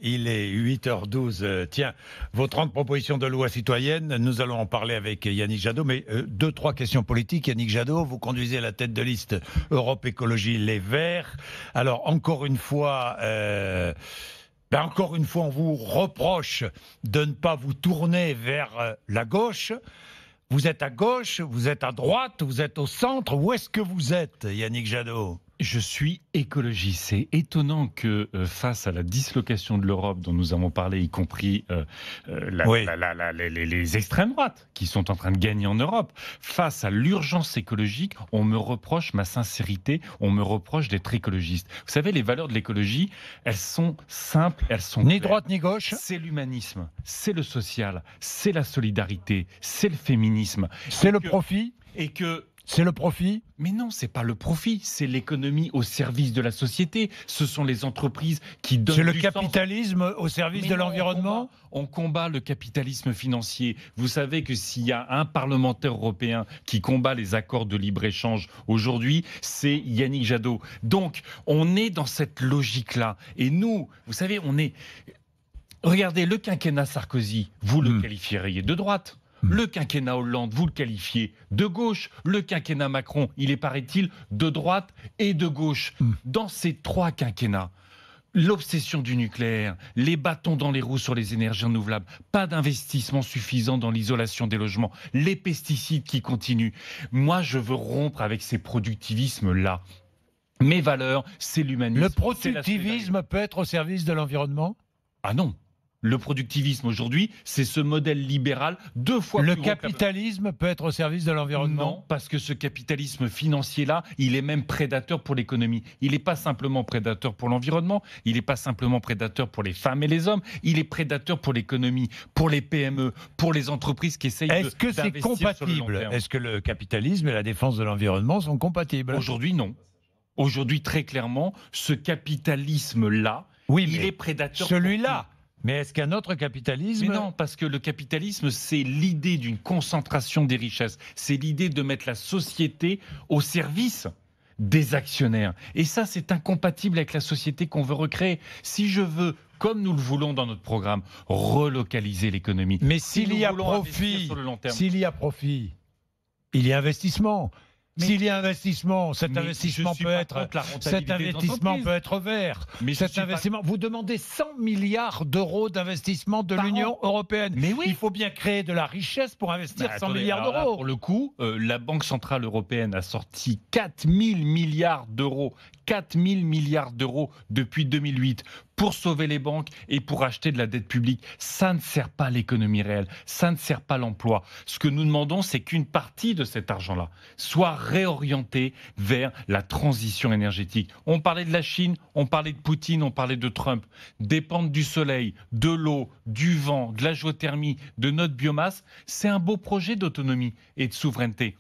il est 8h12. Tiens, vos 30 propositions de loi citoyenne, nous allons en parler avec Yannick Jadot, mais 2-3 questions politiques. Yannick Jadot, vous conduisez la tête de liste Europe Écologie Les Verts. Alors, encore une fois, on vous reproche de ne pas vous tourner vers la gauche. Vous êtes à gauche, vous êtes à droite, vous êtes au centre. Où est-ce que vous êtes, Yannick Jadot ? Je suis écologiste. C'est étonnant que face à la dislocation de l'Europe dont nous avons parlé, y compris les extrêmes droites qui sont en train de gagner en Europe, face à l'urgence écologique, on me reproche ma sincérité, on me reproche d'être écologiste. Vous savez, les valeurs de l'écologie, elles sont simples, elles sont ni claires. Droite ni gauche. C'est l'humanisme, c'est le social, c'est la solidarité, c'est le féminisme. C'est le profit. C'est le profit ? Mais non, c'est pas le profit, c'est l'économie au service de la société. Ce sont les entreprises qui donnent du sens. C'est le sens. capitalisme au service de l'environnement ? On combat le capitalisme financier. Vous savez que s'il y a un parlementaire européen qui combat les accords de libre-échange aujourd'hui, c'est Yannick Jadot. Donc, on est dans cette logique-là. Et nous, vous savez, regardez, le quinquennat Sarkozy, vous le qualifieriez de droite. Le quinquennat Hollande, vous le qualifiez de gauche. Le quinquennat Macron, il est, paraît-il, de droite et de gauche. Dans ces 3 quinquennats, l'obsession du nucléaire, les bâtons dans les roues sur les énergies renouvelables, pas d'investissement suffisant dans l'isolation des logements, les pesticides qui continuent. Moi, je veux rompre avec ces productivismes-là. Mes valeurs, c'est l'humanisme. Le productivisme peut être au service de l'environnement ? Ah non. Le productivisme aujourd'hui, c'est ce modèle libéral 2 fois plus Le gros capitalisme peut être au service de l'environnement ? Non, parce que ce capitalisme financier-là, il est même prédateur pour l'économie. Il n'est pas simplement prédateur pour l'environnement, il n'est pas simplement prédateur pour les femmes et les hommes, il est prédateur pour l'économie, pour les PME, pour les entreprises qui essayent d'investir. Est-ce que c'est compatible ? Est-ce que le capitalisme et la défense de l'environnement sont compatibles ? Aujourd'hui, non. Aujourd'hui, très clairement, ce capitalisme-là, il est prédateur. Celui-là. Mais est-ce qu'un autre capitalisme ? Mais non, parce que le capitalisme, c'est l'idée d'une concentration des richesses. C'est l'idée de mettre la société au service des actionnaires. Et ça, c'est incompatible avec la société qu'on veut recréer. Si je veux, comme nous le voulons dans notre programme, relocaliser l'économie. Mais s'il y a profit, il y a investissement. S'il y a investissement, cet investissement peut être vert. Vous demandez 100 milliards d'euros d'investissement de l'Union européenne. Mais oui. Il faut bien créer de la richesse pour investir 100 milliards d'euros. Là, pour le coup, la Banque Centrale Européenne a sorti 4 000 milliards d'euros. 4 000 milliards d'euros depuis 2008 pour sauver les banques et pour acheter de la dette publique. Ça ne sert pas l'économie réelle, ça ne sert pas l'emploi. Ce que nous demandons, c'est qu'une partie de cet argent-là soit réorientée vers la transition énergétique. On parlait de la Chine, on parlait de Poutine, on parlait de Trump. Dépendre du soleil, de l'eau, du vent, de la géothermie, de notre biomasse, c'est un beau projet d'autonomie et de souveraineté.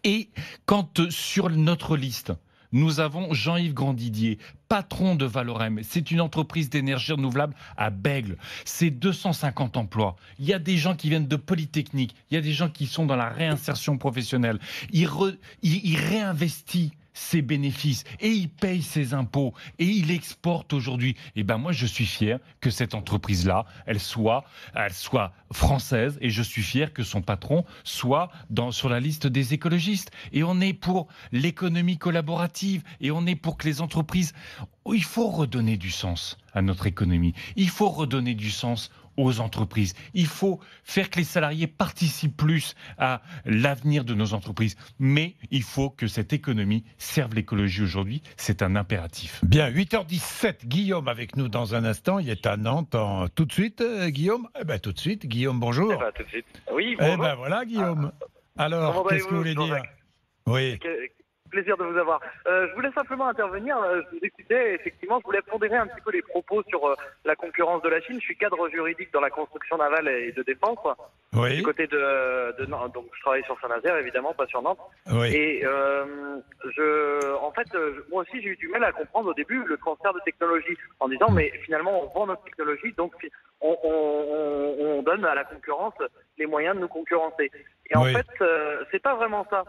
Et quand sur notre liste, nous avons Jean-Yves Grandidier, patron de Valorem. C'est une entreprise d'énergie renouvelable à Bègles. C'est 250 emplois. Il y a des gens qui viennent de Polytechnique. Il y a des gens qui sont dans la réinsertion professionnelle. Il réinvestit ses bénéfices et il paye ses impôts et il exporte aujourd'hui. Et ben moi je suis fier que cette entreprise-là, elle soit française et je suis fier que son patron soit sur la liste des écologistes. Et on est pour l'économie collaborative et on est pour que les entreprises... Il faut redonner du sens à notre économie. Il faut redonner du sens aux entreprises. Il faut faire que les salariés participent plus à l'avenir de nos entreprises. Mais il faut que cette économie serve l'écologie aujourd'hui. C'est un impératif. Bien, 8h17, Guillaume avec nous dans un instant. Il est à Nantes. Tout de suite, Guillaume ? Tout de suite. Guillaume, bonjour. Tout de suite. Oui, bonjour. Voilà, Guillaume. Alors, qu'est-ce que vous voulez dire ? Oui. Plaisir de vous avoir. Je voulais simplement intervenir. Je vous écoutais, effectivement, je voulais pondérer un petit peu les propos sur la concurrence de la Chine. Je suis cadre juridique dans la construction navale et de défense. Oui. Du côté de Nantes. Donc, je travaille sur Saint-Nazaire, évidemment, pas sur Nantes. Oui. Et moi aussi, j'ai eu du mal à comprendre au début le transfert de technologie en disant, mais finalement, on vend notre technologie, donc on donne à la concurrence les moyens de nous concurrencer. Et en fait, c'est pas vraiment ça.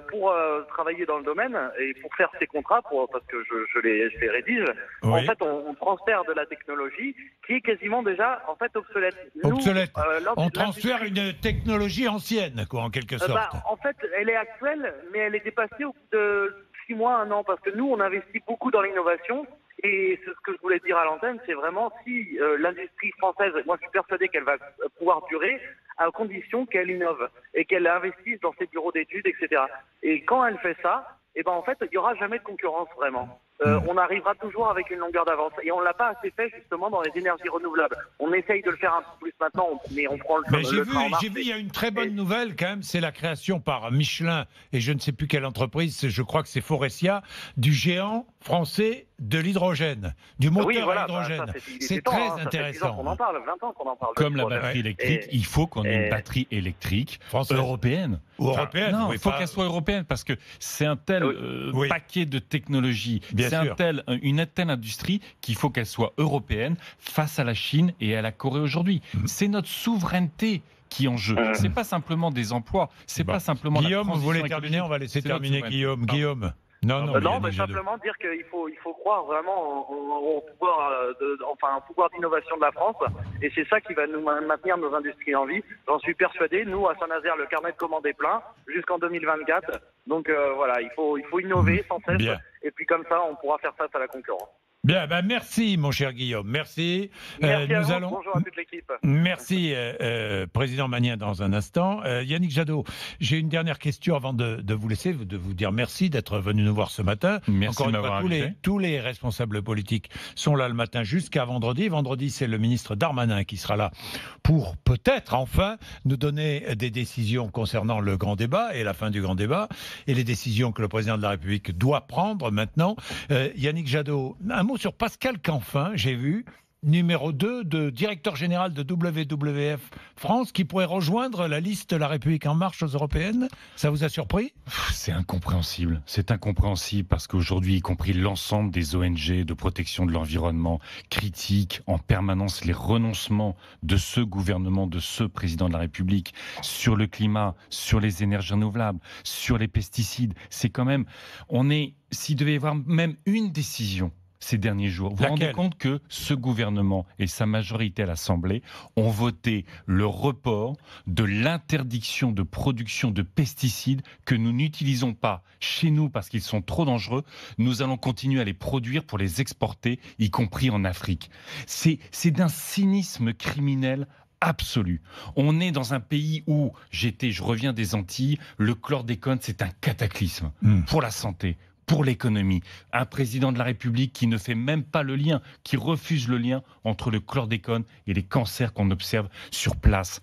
Pour travailler dans le domaine et pour faire ces contrats, parce que je les rédige, en fait, on transfère de la technologie qui est quasiment déjà en fait obsolète. Obsolète. On transfère une technologie ancienne, quoi, en quelque sorte. En fait, elle est actuelle, mais elle est dépassée au bout de 6 mois, 1 an, parce que nous, on investit beaucoup dans l'innovation. Et ce que je voulais dire à l'antenne, c'est vraiment si l'industrie française, moi je suis persuadé qu'elle va pouvoir durer à condition qu'elle innove et qu'elle investisse dans ses bureaux d'études, etc. Et quand elle fait ça, eh ben en fait, il n'y aura jamais de concurrence vraiment. On arrivera toujours avec une longueur d'avance. Et on ne l'a pas assez fait justement dans les énergies renouvelables. On essaye de le faire un peu plus maintenant, mais on prend le train en marche. J'ai vu, il y a une très bonne nouvelle quand même, c'est la création par Michelin et je ne sais plus quelle entreprise, je crois que c'est Faurecia, du géant français de l'hydrogène, du moteur à hydrogène. C'est très intéressant. On en parle, 20 ans qu'on en parle. Comme la batterie électrique, il faut qu'on ait une batterie électrique européenne. Ou européenne. Non, il faut qu'elle soit européenne parce que c'est un tel paquet de technologies, une telle industrie qu'il faut qu'elle soit européenne face à la Chine et à la Corée aujourd'hui. C'est notre souveraineté qui est en jeu. C'est pas simplement des emplois, c'est pas simplement Guillaume, vous voulez terminer? On va laisser terminer Guillaume. Guillaume. Non, mais simplement dire qu'il faut croire vraiment au pouvoir d'innovation de la France, et c'est ça qui va nous maintenir nos industries en vie. J'en suis persuadé. Nous, à Saint-Nazaire, le carnet de commandes est plein jusqu'en 2024. Donc voilà, il faut innover sans cesse, et puis comme ça, on pourra faire face à la concurrence. Bien, merci mon cher Guillaume, merci. Merci à vous. Bonjour à toute l'équipe. Merci, Président Magnien, dans un instant. Yannick Jadot, j'ai une dernière question avant de vous laisser, de vous dire merci d'être venu nous voir ce matin. Merci. Encore une fois, tous les responsables politiques sont là le matin jusqu'à vendredi. Vendredi, c'est le ministre Darmanin qui sera là pour peut-être enfin nous donner des décisions concernant le grand débat et la fin du grand débat et les décisions que le président de la République doit prendre maintenant. Yannick Jadot, un mot sur Pascal Canfin, j'ai vu, numéro 2 de directeur général de WWF France, qui pourrait rejoindre la liste La République En Marche aux européennes. Ça vous a surpris? C'est incompréhensible. C'est incompréhensible parce qu'aujourd'hui, y compris l'ensemble des ONG de protection de l'environnement critiquent en permanence les renoncements de ce gouvernement, de ce président de la République sur le climat, sur les énergies renouvelables, sur les pesticides. C'est quand même... S'il devait y avoir même une décision ces derniers jours. Vous vous rendez compte que ce gouvernement et sa majorité à l'Assemblée ont voté le report de l'interdiction de production de pesticides que nous n'utilisons pas chez nous parce qu'ils sont trop dangereux. Nous allons continuer à les produire pour les exporter, y compris en Afrique. C'est d'un cynisme criminel absolu. On est dans un pays où, je reviens des Antilles, le chlordécone, c'est un cataclysme pour la santé, pour l'économie. Un président de la République qui ne fait même pas le lien, qui refuse le lien entre le chlordécone et les cancers qu'on observe sur place.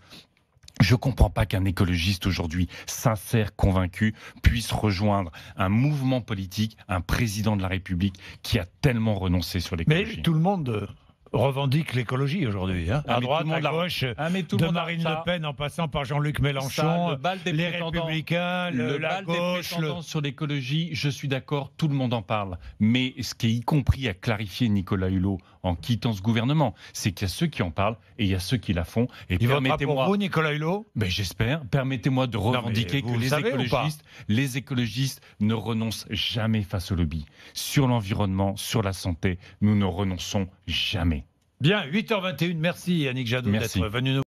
Je ne comprends pas qu'un écologiste aujourd'hui, sincère, convaincu, puisse rejoindre un mouvement politique, un président de la République qui a tellement renoncé sur l'écologie. Mais tout le monde revendique l'écologie aujourd'hui, hein. À droite, à gauche, de Marine Le Pen en passant par Jean-Luc Mélenchon, les Républicains, la gauche. Sur l'écologie, je suis d'accord, tout le monde en parle. Mais ce qui est y compris à clarifier Nicolas Hulot en quittant ce gouvernement, c'est qu'il y a ceux qui en parlent et il y a ceux qui la font. Et il votera pour vous, Nicolas Hulot ? J'espère. Permettez-moi de revendiquer que les écologistes ne renoncent jamais face au lobby. Sur l'environnement, sur la santé, nous ne renonçons jamais. Bien, 8h21, merci Yannick Jadot d'être venu nous